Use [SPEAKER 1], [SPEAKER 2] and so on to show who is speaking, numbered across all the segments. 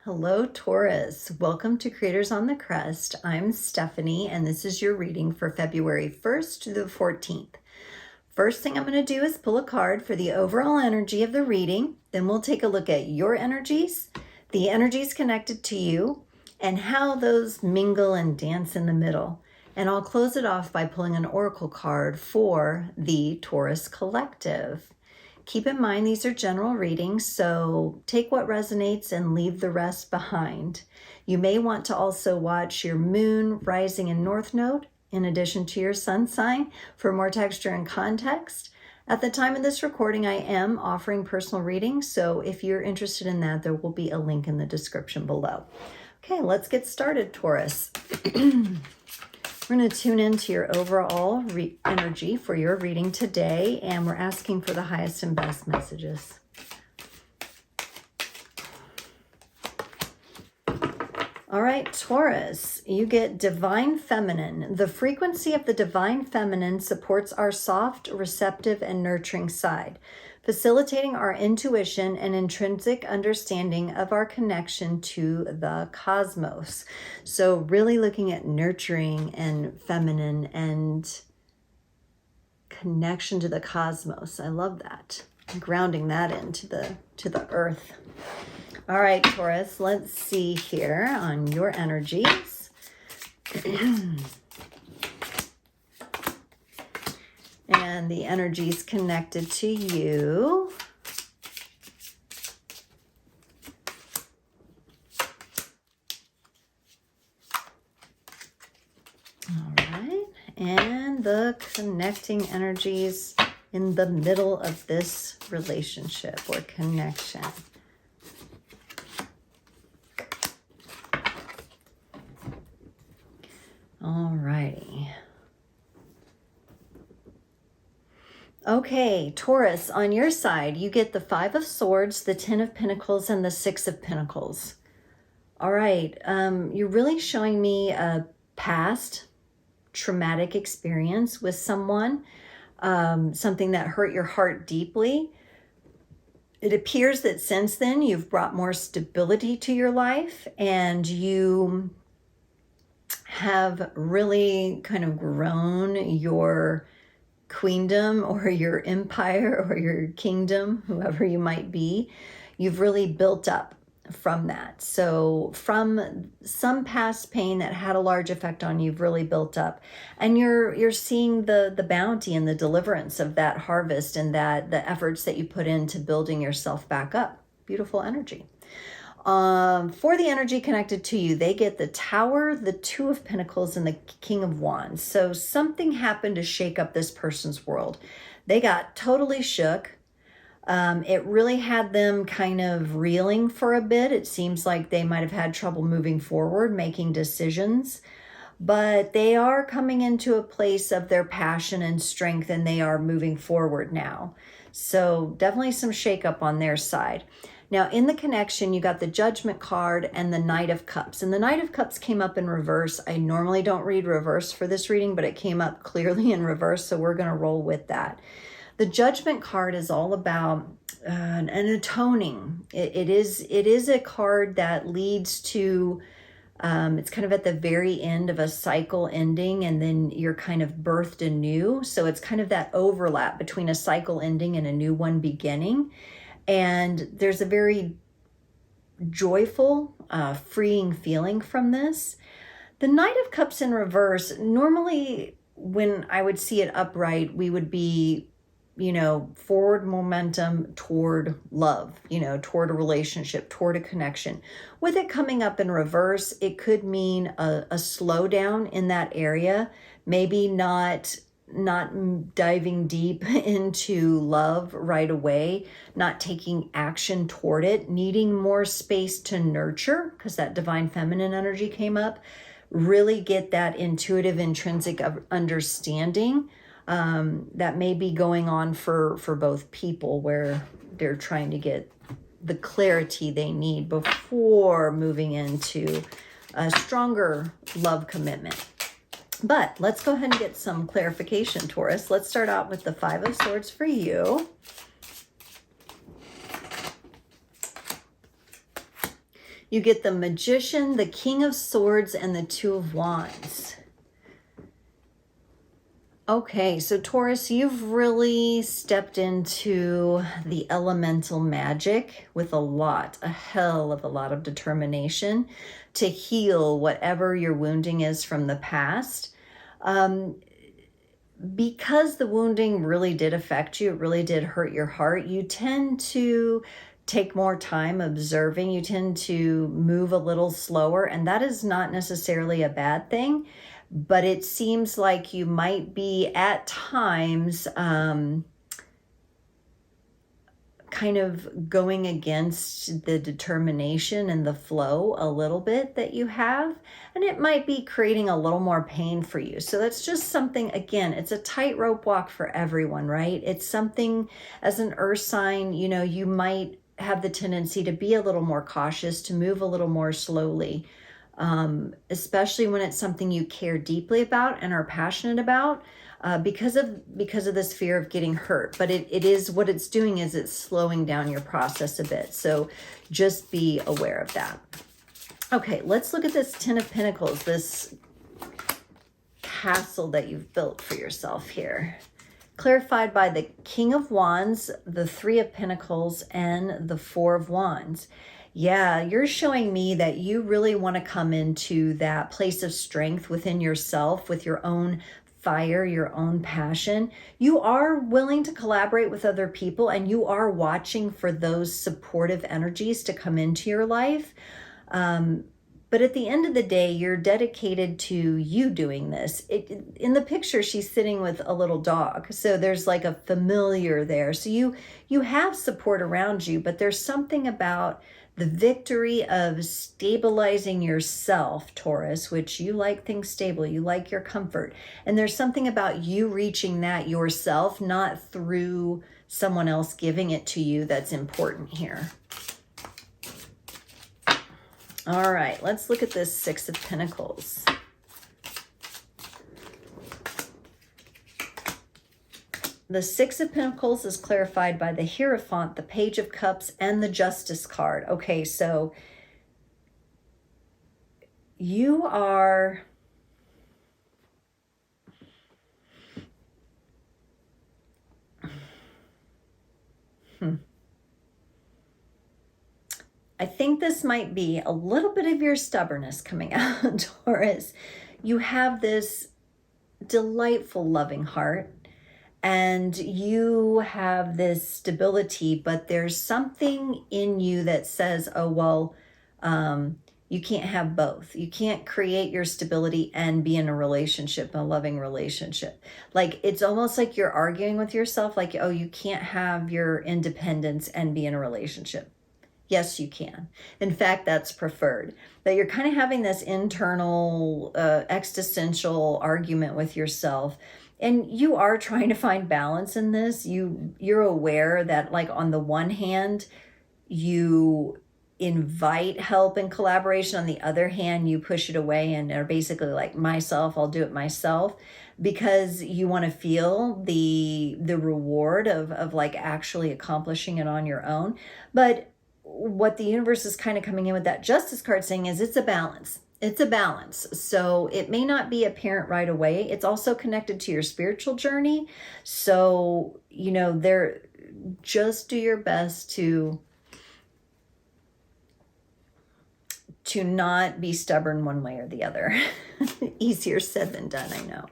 [SPEAKER 1] Hello, Taurus. Welcome to Creators on the Crest. I'm Stephanie, and this is your reading for February 1st to the 14th. First thing I'm going to do is pull a card for the overall energy of the reading. Then we'll take a look at your energies, the energies connected to you, and how those mingle and dance in the middle. And I'll close it off by pulling an oracle card for the Taurus Collective. Keep in mind, these are general readings, so take what resonates and leave the rest behind. You may want to also watch your moon, rising, and north node, in addition to your sun sign, for more texture and context. At the time of this recording, I am offering personal readings, so if you're interested in that, there will be a link in the description below. Okay, let's get started, Taurus. We're going to tune into your overall energy for your reading today, and we're asking for the highest and best messages. All right, Taurus, you get Divine Feminine. The frequency of the Divine Feminine supports our soft, receptive, and nurturing side, facilitating our intuition and intrinsic understanding of our connection to the cosmos. So really looking at nurturing and feminine and connection to the cosmos. I love that. Grounding that into the earth. All right, Taurus, let's see here on your energies. And the energies connected to you. All right. And the connecting energies in the middle of this relationship or connection. All righty. Okay, Taurus, on your side, you get the 5 of Swords, the 10 of Pentacles, and the 6 of Pentacles. All right, you're really showing me a past traumatic experience with someone, something that hurt your heart deeply. It appears that since then, you've brought more stability to your life, and you have really kind of grown your queendom or your empire or your kingdom, whoever you might be. You've really built up from that. So from some past pain that had a large effect on you, you've really built up, and you're seeing the bounty and the deliverance of that harvest and that the efforts that you put into building yourself back up. Beautiful energy. For the energy connected to you, they get the Tower, the 2 of Pentacles, and the King of Wands. So something happened to shake up this person's world. They got totally shook. It really had them kind of reeling for a bit. It seems like they might have had trouble moving forward, making decisions. But they are coming into a place of their passion and strength, and they are moving forward now. So definitely some shakeup on their side. Now, in the connection, you got the Judgment card and the Knight of Cups. And the Knight of Cups came up in reverse. I normally don't read reverse for this reading, but it came up clearly in reverse, so we're going to roll with that. The Judgment card is all about an atoning. It is a card that leads to, it's kind of at the very end of a cycle ending, and then you're kind of birthed anew. So it's kind of that overlap between a cycle ending and a new one beginning. And there's a very joyful, freeing feeling from this. The Knight of Cups in reverse, normally when I would see it upright, we would be, forward momentum toward love, toward a relationship, toward a connection. With it coming up in reverse, it could mean a slowdown in that area, maybe not diving deep into love right away, not taking action toward it, needing more space to nurture, because that Divine Feminine energy came up. Really get that intuitive, intrinsic understanding that may be going on for both people, where they're trying to get the clarity they need before moving into a stronger love commitment. But let's go ahead and get some clarification, Taurus. Let's start out with the 5 of Swords for you. You get the Magician, the King of Swords, and the Two of Wands. Okay, so Taurus, you've really stepped into the elemental magic with a hell of a lot of determination to heal whatever your wounding is from the past. Because the wounding really did affect you, it really did hurt your heart, you tend to take more time observing, you tend to move a little slower, and that is not necessarily a bad thing. But it seems like you might be at times kind of going against the determination and the flow a little bit that you have. And it might be creating a little more pain for you. So that's just something, again, it's a tightrope walk for everyone, right? It's something as an earth sign, you know, you might have the tendency to be a little more cautious, to move a little more slowly. Especially when it's something you care deeply about and are passionate about, because of this fear of getting hurt. But it is, what it's doing is it's slowing down your process a bit. So just be aware of that. Okay, let's look at this Ten of Pentacles, this castle that you've built for yourself here. Clarified by the King of Wands, the Three of Pentacles, and the Four of Wands. Yeah, you're showing me that you really want to come into that place of strength within yourself, with your own fire, your own passion. You are willing to collaborate with other people, and you are watching for those supportive energies to come into your life. But at the end of the day, you're dedicated to you doing this. In the picture, she's sitting with a little dog. So there's like a familiar there. So you have support around you, but there's something about the victory of stabilizing yourself, Taurus, which you like things stable, you like your comfort. And there's something about you reaching that yourself, not through someone else giving it to you, that's important here. All right, let's look at this Six of Pentacles. The Six of Pentacles is clarified by the Hierophant, the Page of Cups, and the Justice card. Okay, so you are... I think this might be a little bit of your stubbornness coming out, Taurus. You have this delightful, loving heart, and you have this stability, but there's something in you that says, oh, well, you can't have both. You can't create your stability and be in a relationship, a loving relationship. Like, it's almost like you're arguing with yourself, like, oh, you can't have your independence and be in a relationship. Yes, you can. In fact, that's preferred. But you're kind of having this internal existential argument with yourself. And you are trying to find balance in this. You're aware that, like, on the one hand, you invite help and collaboration. On the other hand, you push it away and are basically like, myself, I'll do it myself, because you want to feel the reward of like actually accomplishing it on your own. But what the universe is kind of coming in with that Justice card saying is it's a balance. It's a balance. So it may not be apparent right away. It's also connected to your spiritual journey. So, you know, just do your best to not be stubborn one way or the other. Easier said than done, I know.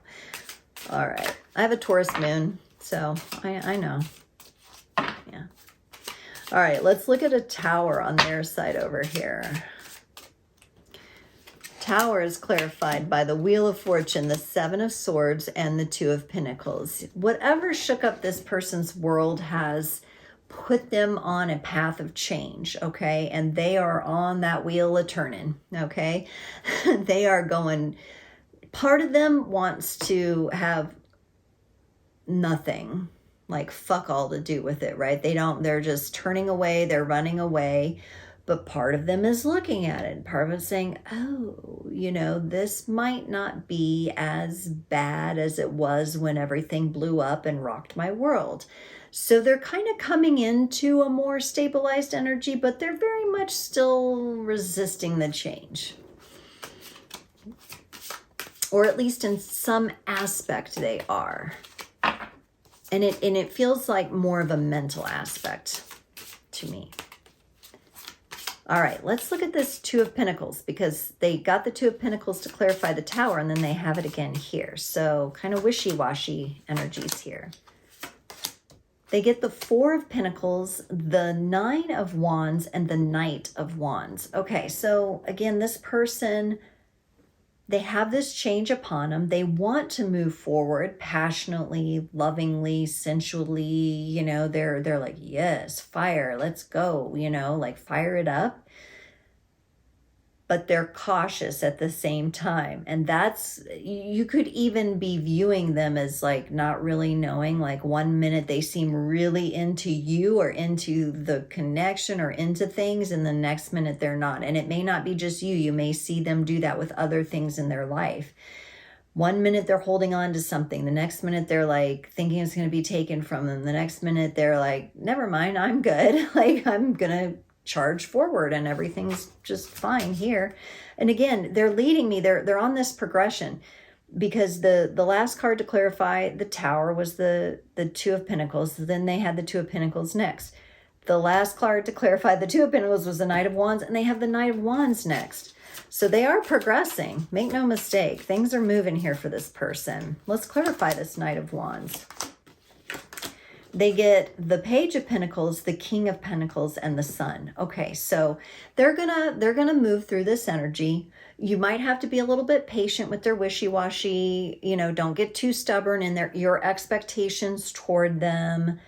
[SPEAKER 1] All right. I have a Taurus moon, so I know. Yeah. All right, let's look at a Tower on their side over here. Tower is clarified by the Wheel of Fortune, the Seven of Swords, and the Two of Pentacles. Whatever shook up this person's world has put them on a path of change, okay? And they are on that wheel of turning, okay? They are going... Part of them wants to have nothing, like fuck all to do with it, right? They're just turning away, they're running away. But part of them is looking at it. Part of it is saying, oh, you know, this might not be as bad as it was when everything blew up and rocked my world. So they're kind of coming into a more stabilized energy, but they're very much still resisting the change. Or at least in some aspect they are. And it feels like more of a mental aspect to me. All right, let's look at this Two of Pentacles, because they got the Two of Pentacles to clarify the Tower, and then they have it again here. So kind of wishy-washy energies here. They get the Four of Pentacles, the Nine of Wands, and the Knight of Wands. Okay, so again, this person, they have this change upon them. They want to move forward passionately, lovingly, sensually. You know, they're like, yes, fire, let's go, you know, like fire it up. But they're cautious at the same time. And that's, you could even be viewing them as like not really knowing, like one minute they seem really into you or into the connection or into things, and the next minute they're not. And it may not be just you. You may see them do that with other things in their life. One minute they're holding on to something. The next minute they're like thinking it's going to be taken from them. The next minute they're like, never mind, I'm good. Like I'm going to charge forward and everything's just fine here. And again, they're leading me. They're on this progression, because the last card to clarify the Tower was the Two of Pentacles. Then they had the Two of Pentacles next. The last card to clarify the Two of Pentacles was the Knight of Wands, and they have the Knight of Wands next. So they are progressing. Make no mistake. Things are moving here for this person. Let's clarify this Knight of Wands. They get the Page of Pentacles, the King of Pentacles, and the Sun. Okay, so they're gonna move through this energy. You might have to be a little bit patient with their wishy-washy. You know, don't get too stubborn in your expectations toward them.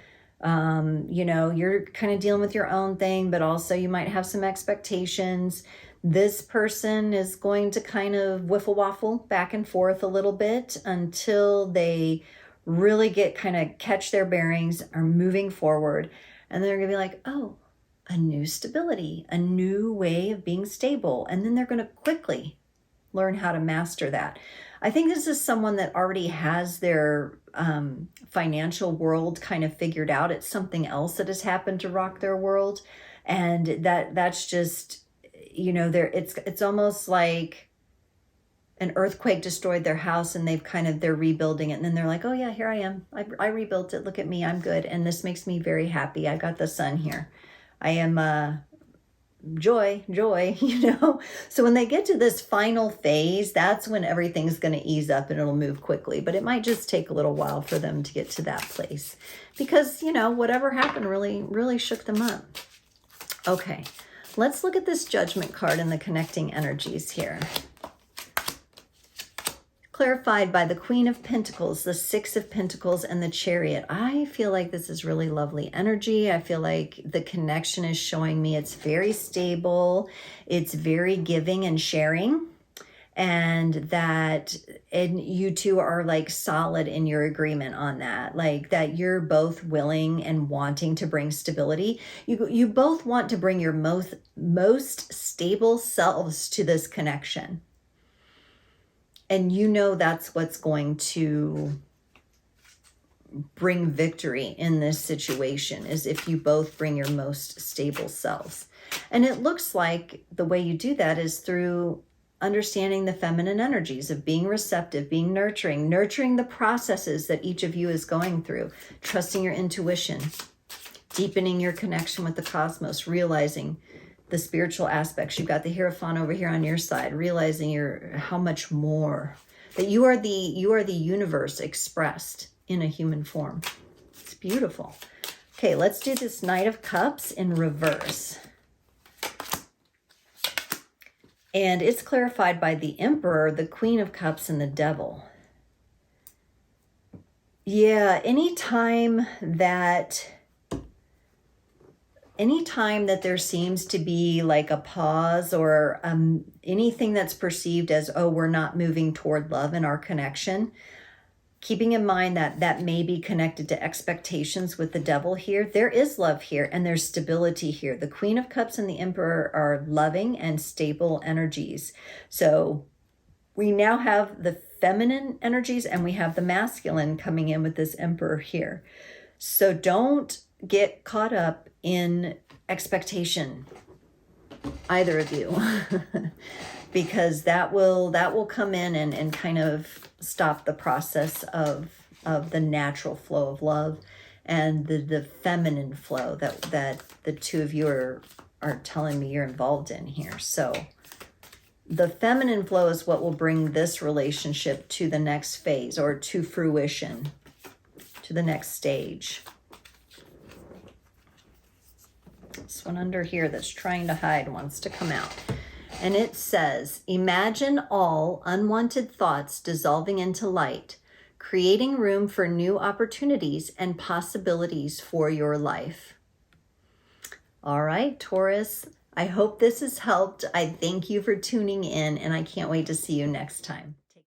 [SPEAKER 1] You know, you're kind of dealing with your own thing, but also you might have some expectations. This person is going to kind of wiffle waffle back and forth a little bit until they really catch their bearings, are moving forward, and they're gonna be like, oh, a new stability, a new way of being stable, and then they're gonna quickly learn how to master that. I think this is someone that already has their financial world kind of figured out. It's something else that has happened to rock their world, and that's just, you know, it's almost like an earthquake destroyed their house, and they're rebuilding it. And then they're like, oh yeah, here I am. I rebuilt it. Look at me. I'm good. And this makes me very happy. I got the Sun here. I am joy, you know? So when they get to this final phase, that's when everything's going to ease up and it'll move quickly. But it might just take a little while for them to get to that place, because, you know, whatever happened really, really shook them up. Okay, let's look at this Judgment card and the connecting energies here. Clarified by the Queen of Pentacles, the Six of Pentacles, and the Chariot. I feel like this is really lovely energy. I feel like the connection is showing me it's very stable. It's very giving and sharing. And that you two are like solid in your agreement on that. Like that you're both willing and wanting to bring stability. You both want to bring your most stable selves to this connection. And you know that's what's going to bring victory in this situation, is if you both bring your most stable selves. And it looks like the way you do that is through understanding the feminine energies of being receptive, being nurturing the processes that each of you is going through, trusting your intuition, deepening your connection with the cosmos, realizing the spiritual aspects. You've got the Hierophant over here on your side, realizing how much more, that you are the universe expressed in a human form. It's beautiful. Okay, let's do this Knight of Cups in reverse. And it's clarified by the Emperor, the Queen of Cups, and the Devil. Yeah, anytime that there seems to be like a pause or anything that's perceived as, oh, we're not moving toward love in our connection, keeping in mind that that may be connected to expectations with the devil here. There is love here and there's stability here. The Queen of Cups and the Emperor are loving and stable energies. So we now have the feminine energies and we have the masculine coming in with this Emperor here. So don't get caught up in expectation, either of you, because that will come in and kind of stop the process of the natural flow of love and the feminine flow that the two of you are telling me you're involved in here. So the feminine flow is what will bring this relationship to the next phase, or to fruition, to the next stage. This one under here that's trying to hide wants to come out. And it says, imagine all unwanted thoughts dissolving into light, creating room for new opportunities and possibilities for your life. All right, Taurus, I hope this has helped. I thank you for tuning in, and I can't wait to see you next time.